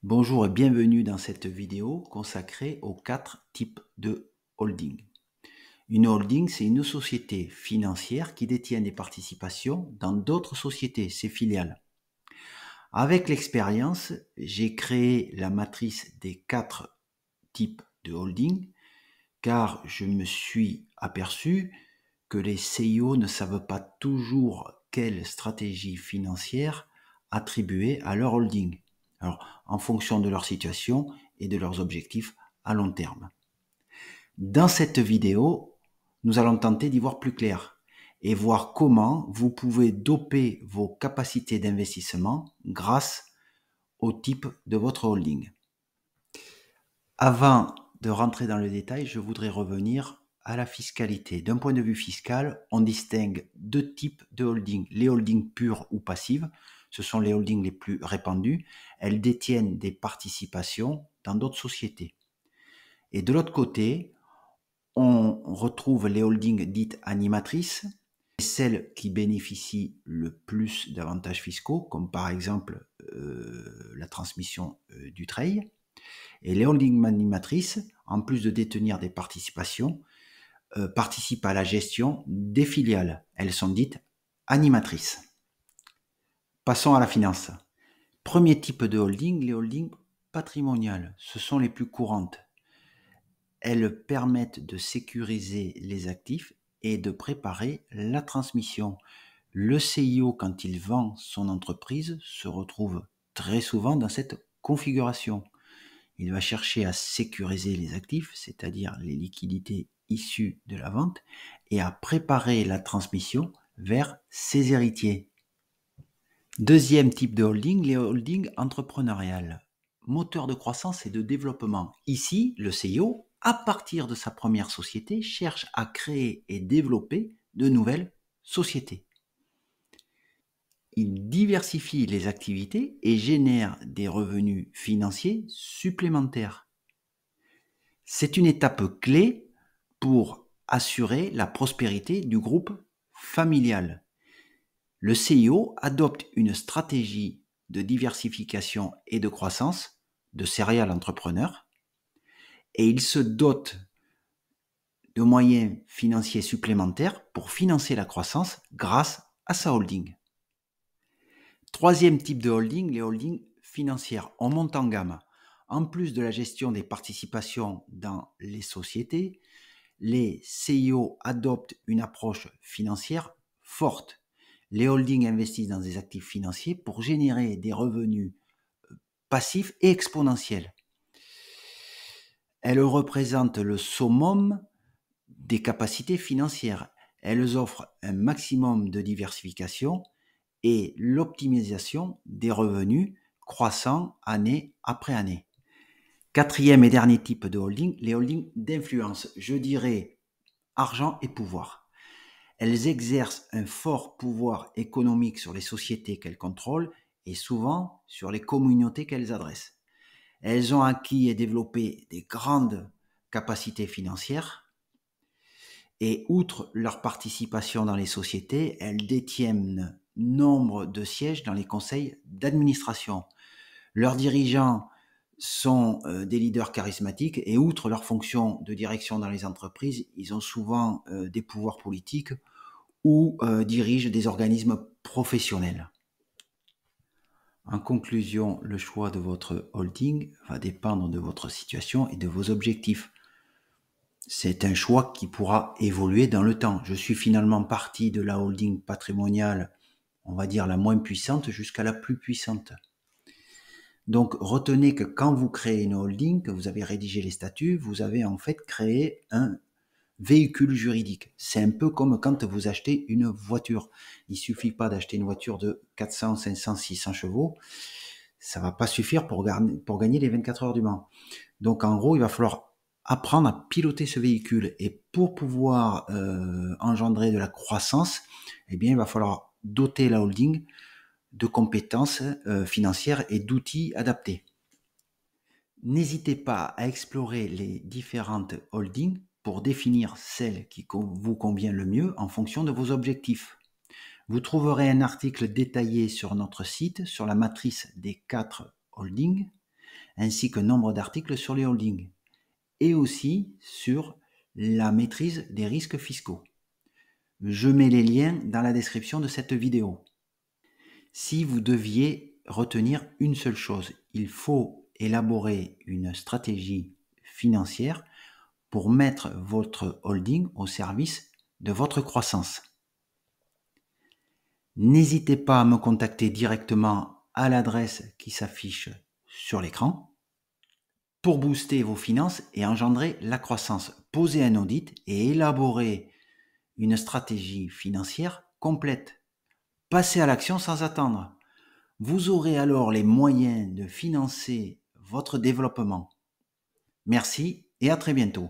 Bonjour et bienvenue dans cette vidéo consacrée aux 4 types de holding. Une holding, c'est une société financière qui détient des participations dans d'autres sociétés, ses filiales. Avec l'expérience, j'ai créé la matrice des 4 types de holding car je me suis aperçu que les CIO ne savent pas toujours quelle stratégie financière attribuer à leur holding. Alors, en fonction de leur situation et de leurs objectifs à long terme. Dans cette vidéo, nous allons tenter d'y voir plus clair et voir comment vous pouvez doper vos capacités d'investissement grâce au type de votre holding. Avant de rentrer dans le détail, je voudrais revenir à la fiscalité. D'un point de vue fiscal, on distingue 2 types de holding. Les holdings purs ou passives, ce sont les holdings les plus répandus. Elles détiennent des participations dans d'autres sociétés. Et de l'autre côté, on retrouve les holdings dites animatrices, celles qui bénéficient le plus d'avantages fiscaux, comme par exemple la transmission du trail. Et les holdings animatrices, en plus de détenir des participations, participent à la gestion des filiales. Elles sont dites animatrices. Passons à la finance. Premier type de holding, les holdings patrimoniales. Ce sont les plus courantes. Elles permettent de sécuriser les actifs et de préparer la transmission. Le CIO, quand il vend son entreprise, se retrouve très souvent dans cette configuration. Il va chercher à sécuriser les actifs, c'est-à-dire les liquidités issues de la vente, et à préparer la transmission vers ses héritiers. Deuxième type de holding, les holdings entrepreneuriales. Moteur de croissance et de développement. Ici, le CIO, à partir de sa première société, cherche à créer et développer de nouvelles sociétés. Il diversifie les activités et génère des revenus financiers supplémentaires. C'est une étape clé pour assurer la prospérité du groupe familial. Le CIO adopte une stratégie de diversification et de croissance de serial entrepreneur et il se dote de moyens financiers supplémentaires pour financer la croissance grâce à sa holding. Troisième type de holding, les holdings financières. On monte en gamme. En plus de la gestion des participations dans les sociétés, les CIO adoptent une approche financière forte. Les holdings investissent dans des actifs financiers pour générer des revenus passifs et exponentiels. Elles représentent le summum des capacités financières. Elles offrent un maximum de diversification et l'optimisation des revenus croissant année après année. Quatrième et dernier type de holding, les holdings d'influence. Je dirais argent et pouvoir. Elles exercent un fort pouvoir économique sur les sociétés qu'elles contrôlent et souvent sur les communautés qu'elles adressent. Elles ont acquis et développé des grandes capacités financières et outre leur participation dans les sociétés, elles détiennent nombre de sièges dans les conseils d'administration. Leurs dirigeants sont des leaders charismatiques et outre leur fonction de direction dans les entreprises, ils ont souvent des pouvoirs politiques ou dirigent des organismes professionnels. En conclusion, le choix de votre holding va dépendre de votre situation et de vos objectifs. C'est un choix qui pourra évoluer dans le temps. Je suis finalement parti de la holding patrimoniale, on va dire la moins puissante, jusqu'à la plus puissante. Donc retenez que quand vous créez une holding, que vous avez rédigé les statuts, vous avez en fait créé un véhicule juridique. C'est un peu comme quand vous achetez une voiture. Il suffit pas d'acheter une voiture de 400, 500, 600 chevaux. Ça va pas suffire pour gagner les 24 heures du Mans. Donc en gros, il va falloir apprendre à piloter ce véhicule. Et pour pouvoir engendrer de la croissance, eh bien, il va falloir doter la holding de compétences financières et d'outils adaptés. N'hésitez pas à explorer les différentes holdings pour définir celle qui vous convient le mieux en fonction de vos objectifs. Vous trouverez un article détaillé sur notre site sur la matrice des 4 holdings. ainsi qu'un nombre d'articles sur les holdings, et aussi sur la maîtrise des risques fiscaux. Je mets les liens dans la description de cette vidéo. Si vous deviez retenir une seule chose, il faut élaborer une stratégie financière pour mettre votre holding au service de votre croissance. N'hésitez pas à me contacter directement à l'adresse qui s'affiche sur l'écran pour booster vos finances et engendrer la croissance. Posez un audit et élaborez une stratégie financière complète. Passez à l'action sans attendre. Vous aurez alors les moyens de financer votre développement. Merci et à très bientôt.